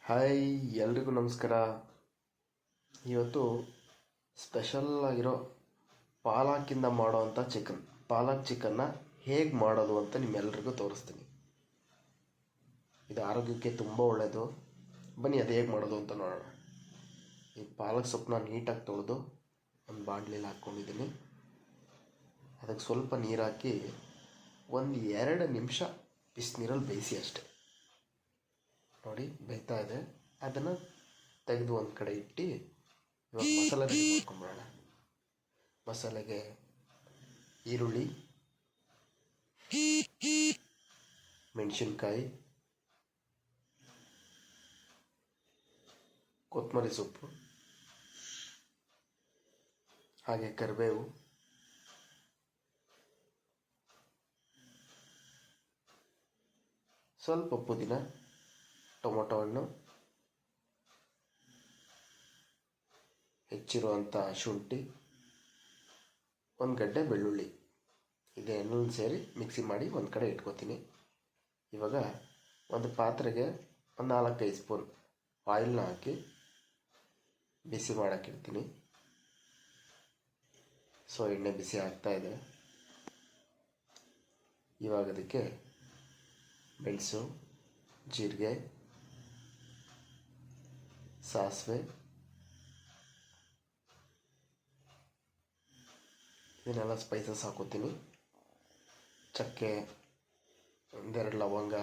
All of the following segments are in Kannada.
ಹಾಯ್, ಎಲ್ರಿಗೂ ನಮಸ್ಕಾರ. ಇವತ್ತು ಸ್ಪೆಷಲ್ ಆಗಿರೋ ಪಾಲಕಿಂದ ಮಾಡೋವಂಥ ಪಾಲಕ್ ಚಿಕನ್ನ ಹೇಗೆ ಮಾಡೋದು ಅಂತ ನಿಮ್ಮೆಲ್ರಿಗೂ ತೋರಿಸ್ತೀನಿ. ಇದು ಆರೋಗ್ಯಕ್ಕೆ ತುಂಬ ಒಳ್ಳೆಯದು. ಬನ್ನಿ ಅದು ಹೇಗೆ ಮಾಡೋದು ಅಂತ ನೋಡೋಣ. ಈ ಪಾಲಕ್ ಸೊಪ್ಪನ್ನ ನೀಟಾಗಿ ತೊಳೆದು ಒಂದು ಬಾಣಲೆಯಲ್ಲಿ ಹಾಕ್ಕೊಂಡಿದ್ದೀನಿ. ಅದಕ್ಕೆ ಸ್ವಲ್ಪ ನೀರು ಹಾಕಿ ಒಂದು 2 ನಿಮಿಷ ಬಿಸಿನೀರಲ್ಲಿ ಬೇಯಿಸಿ ಅಷ್ಟೆ. ನೋಡಿ ಬೇಯ್ತಾ ಇದೆ. ಅದನ್ನು ತೆಗೆದು ಒಂದು ಕಡೆ ಇಟ್ಟು ಇವಾಗ ಮಸಾಲೆ ರೆಡಿ ಮಾಡ್ಕೊಂಬಿಡೋಣ. ಮಸಾಲೆಗೆ ಈರುಳ್ಳಿ, ಮೆಣಸಿನ್ಕಾಯಿ, ಕೊತ್ತಂಬರಿ ಸೊಪ್ಪು, ಹಾಗೆ ಕರಿಬೇವು, ಸ್ವಲ್ಪ ಪುದೀನ, ಟೊಮೊಟೊ ಹಣ್ಣು, ಹೆಚ್ಚಿರುವಂಥ ಶುಂಠಿ, ಒಂದು ಗಡ್ಡೆ ಬೆಳ್ಳುಳ್ಳಿ, ಇದೆಲ್ಲೂ ಸೇರಿ ಮಿಕ್ಸಿ ಮಾಡಿ ಒಂದು ಕಡೆ ಇಟ್ಕೋತೀನಿ. ಇವಾಗ ಒಂದು ಪಾತ್ರೆಗೆ ಒಂದು 4-5 ಸ್ಪೂನ್ ಆಯಿಲ್ನ ಹಾಕಿ ಬಿಸಿ ಮಾಡೋಕ್ಕಿಡ್ತೀನಿ. ಸೊ ಎಣ್ಣೆ ಬಿಸಿ ಆಗ್ತಾಯಿದೆ. ಇವಾಗ ಅದಕ್ಕೆ ಮೆಣಸು, ಜೀರಿಗೆ, ಸಾಸಿವೆ, ಇದನ್ನೆಲ್ಲ ಸ್ಪೈಸಸ್ ಹಾಕೋತೀನಿ. ಚಕ್ಕೆ, 1-2 ಲವಂಗ.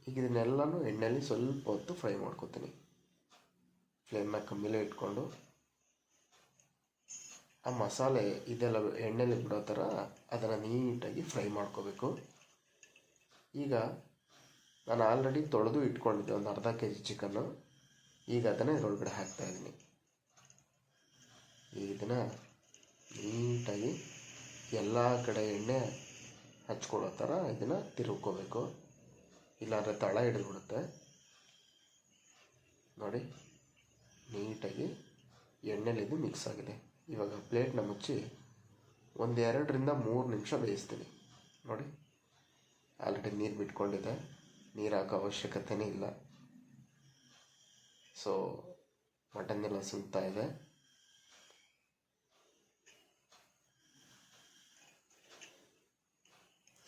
ಈಗ ಇದನ್ನೆಲ್ಲನೂ ಎಣ್ಣೆಯಲ್ಲಿ ಸ್ವಲ್ಪ ಹೊತ್ತು ಫ್ರೈ ಮಾಡ್ಕೋತೀನಿ. ಫ್ಲೇಮ್ನ ಕಮ್ಮಿಲೇ ಇಟ್ಕೊಂಡು ಆ ಮಸಾಲೆ ಇದೆಲ್ಲ ಎಣ್ಣೆಯಲ್ಲಿ ಬಿಡೋ ಥರ ಅದನ್ನು ನೀಟಾಗಿ ಫ್ರೈ ಮಾಡ್ಕೋಬೇಕು. ಈಗ ನಾನು ಆಲ್ರೆಡಿ ತೊಳೆದು ಇಟ್ಕೊಂಡಿದ್ದೆ ಒಂದು ಅರ್ಧ kg ಚಿಕನ್ನು. ಈಗ ಅದನ್ನು ಇದರೊಳಗಡೆ ಹಾಕ್ತಾಯಿದ್ದೀನಿ. ಇದನ್ನು ನೀಟಾಗಿ ಎಲ್ಲ ಕಡೆ ಎಣ್ಣೆ ಹಚ್ಕೊಳ್ಳೋ ಥರ ಇದನ್ನು ತಿರುಗ್ಕೋಬೇಕು, ಇಲ್ಲಾಂದರೆ ತಳ ಹಿಡಿದ್ಬಿಡುತ್ತೆ. ನೋಡಿ ನೀಟಾಗಿ ಎಣ್ಣೆಲಿದ್ದು ಮಿಕ್ಸ್ ಆಗಿದೆ. ಇವಾಗ ಪ್ಲೇಟ್ನ ಮುಚ್ಚಿ ಒಂದು 2-3 ನಿಮಿಷ ಬೇಯಿಸ್ತೀನಿ. ನೋಡಿ ಆಲ್ರೆಡಿ ನೀರು ಬಿಟ್ಕೊಂಡಿದೆ, ನೀರು ಹಾಕೋ ಅವಶ್ಯಕತೆಯೇ ಇಲ್ಲ. ಸೊ ಮಟನ್ನೆಲ್ಲ ಸುತ್ತಾ ಇದೆ.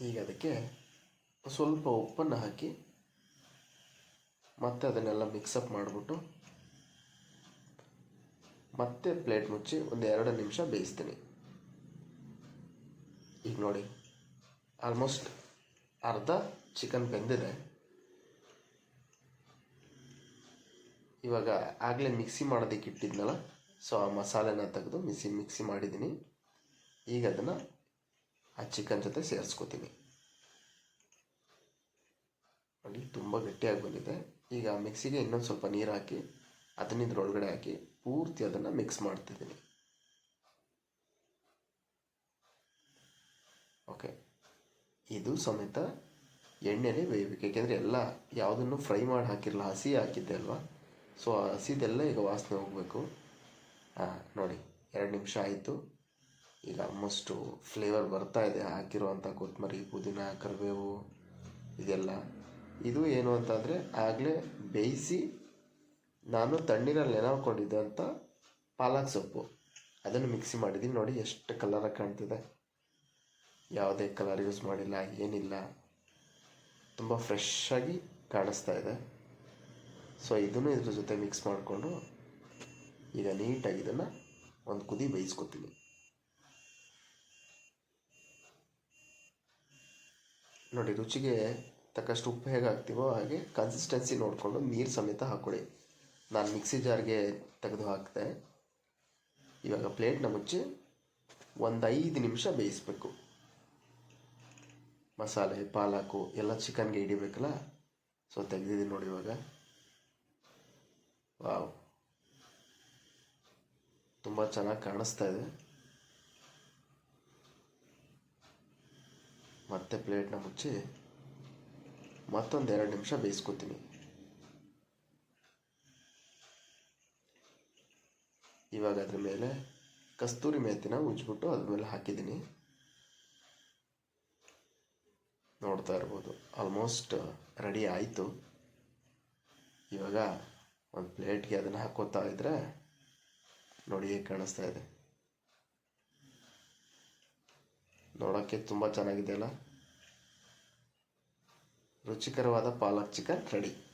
ಈಗ ಅದಕ್ಕೆ ಸ್ವಲ್ಪ ಉಪ್ಪನ್ನು ಹಾಕಿ ಮತ್ತೆ ಅದನ್ನೆಲ್ಲ ಮಿಕ್ಸಪ್ ಮಾಡಿಬಿಟ್ಟು ಮತ್ತೆ ಪ್ಲೇಟ್ ಮುಚ್ಚಿ ಒಂದು 2 ನಿಮಿಷ ಬೇಯಿಸ್ತೀನಿ. ಈಗ ನೋಡಿ ಆಲ್ಮೋಸ್ಟ್ ಅರ್ಧ ಚಿಕನ್ ಬೆಂದಿದೆ. ಇವಾಗ ಆಗಲೇ ಮಿಕ್ಸಿ ಮಾಡೋದಕ್ಕೆ ಇಟ್ಟಿದ್ನಲ್ಲ, ಸೊ ಆ ಮಸಾಲೆನ ತೆಗೆದು ಮಿಕ್ಸಿ ಮಾಡಿದ್ದೀನಿ. ಈಗ ಅದನ್ನು ಆ ಚಿಕನ್ ಜೊತೆ ಸೇರಿಸ್ಕೋತೀನಿ. ನೋಡಿ ತುಂಬ ಗಟ್ಟಿಯಾಗಿ ಬಂದಿದೆ. ಈಗ ಮಿಕ್ಸಿಗೆ ಇನ್ನೊಂದು ಸ್ವಲ್ಪ ನೀರು ಹಾಕಿ ಅದನ್ನ ಇದ್ರೊಳಗಡೆ ಹಾಕಿ ಪೂರ್ತಿ ಅದನ್ನು ಮಿಕ್ಸ್ ಮಾಡ್ತಿದ್ದೀನಿ. ಓಕೆ, ಇದು ಸಮೇತ ಎಣ್ಣೆನೇ ಬೇಯಬೇಕು, ಏಕೆಂದರೆ ಎಲ್ಲ ಯಾವುದನ್ನು ಫ್ರೈ ಮಾಡಿ ಹಾಕಿರಲ್ಲ, ಹಸಿ ಹಾಕಿದ್ದೆ ಅಲ್ವಾ. ಸೊ ಆ ಹಸಿದೆಲ್ಲ ಈಗ ವಾಸನೆ ಹೋಗಬೇಕು. ನೋಡಿ 2 ನಿಮಿಷ ಆಯಿತು. ಈಗ ಆಲ್ಮೋಸ್ಟು ಫ್ಲೇವರ್ ಬರ್ತಾ ಇದೆ. ಹಾಕಿರುವಂಥ ಕೊತ್ತಂಬರಿ, ಪುದೀನ, ಕರಿಬೇವು ಇದೆಲ್ಲ. ಇದು ಏನು ಅಂತಂದರೆ ಆಗಲೇ ಬೇಯಿಸಿ ನಾನು ತಣ್ಣೀರಲ್ಲಿ ನೆನೆಹಾಕ್ಕೊಂಡಿದ್ದೆ ಅಂತ ಪಾಲಕ್ ಸೊಪ್ಪು, ಅದನ್ನು ಮಿಕ್ಸಿ ಮಾಡಿದ್ದೀನಿ. ನೋಡಿ ಎಷ್ಟು ಕಲರಾಗಿ ಕಾಣ್ತಿದೆ, ಯಾವುದೇ ಕಲರ್ ಯೂಸ್ ಮಾಡಿಲ್ಲ, ಏನಿಲ್ಲ, ತುಂಬ ಫ್ರೆಶ್ಶಾಗಿ ಕಾಣಿಸ್ತಾ ಇದೆ. ಸೊ ಇದನ್ನು ಇದ್ರ ಜೊತೆ ಮಿಕ್ಸ್ ಮಾಡಿಕೊಂಡು ಈಗ ನೀಟಾಗಿ ಇದನ್ನು ಒಂದು ಕುದಿ ಬೇಯಿಸ್ಕೊತೀನಿ. ನೋಡಿ ರುಚಿಗೆ ತಕ್ಕಷ್ಟು ಉಪ್ಪು ಹೇಗೆ ಹಾಕ್ತೀವೋ ಹಾಗೆ ಕನ್ಸಿಸ್ಟೆನ್ಸಿ ನೋಡಿಕೊಂಡು ನೀರು ಸಮೇತ ಹಾಕ್ಕೊಳ್ಳಿ. ನಾನು ಮಿಕ್ಸಿ ಜಾರ್ಗೆ ತೆಗೆದು ಹಾಕಿದೆ. ಇವಾಗ ಪ್ಲೇಟ್ನ ಮುಚ್ಚಿ ಒಂದು 5 ನಿಮಿಷ ಬೇಯಿಸ್ಬೇಕು. ಮಸಾಲೆ, ಪಾಲಕು ಎಲ್ಲ ಚಿಕನ್ಗೆ ಹಿಡಿಬೇಕಲ್ಲ. ಸೊ ತೆಗೆದಿದ್ದೀನಿ ನೋಡಿ. ಇವಾಗ ವಾವ್, ತುಂಬ ಚೆನ್ನಾಗಿ ಕಾಣಿಸ್ತಾ ಇದೆ. ಮತ್ತೆ ಪ್ಲೇಟ್ನ ಮುಚ್ಚಿ ಮತ್ತೊಂದು 2 ನಿಮಿಷ ಬೇಯಿಸ್ಕೊತೀನಿ. ಇವಾಗ ಅದ್ರ ಮೇಲೆ ಕಸ್ತೂರಿ ಮೇಥಿನ ಉಜ್ಜಿಬಿಟ್ಟು ಅದ್ರ ಮೇಲೆ ಹಾಕಿದ್ದೀನಿ. ನೋಡ್ತಾ ಇರ್ಬೋದು ಆಲ್ಮೋಸ್ಟ್ ರೆಡಿ ಆಯಿತು. ಇವಾಗ ಒಂದು ಪ್ಲೇಟ್ಗೆ ಅದನ್ನು ಹಾಕೋತಾ ಇದ್ದರೆ ನೋಡಿ ಹೇಗೆ ಕಾಣಿಸ್ತಾ ಇದೆ. ನೋಡೋಕ್ಕೆ ತುಂಬ ಚೆನ್ನಾಗಿದೆ ಅಲ್ಲ. ರುಚಿಕರವಾದ ಪಾಲಕ್ ಚಿಕನ್ ರೆಡಿ.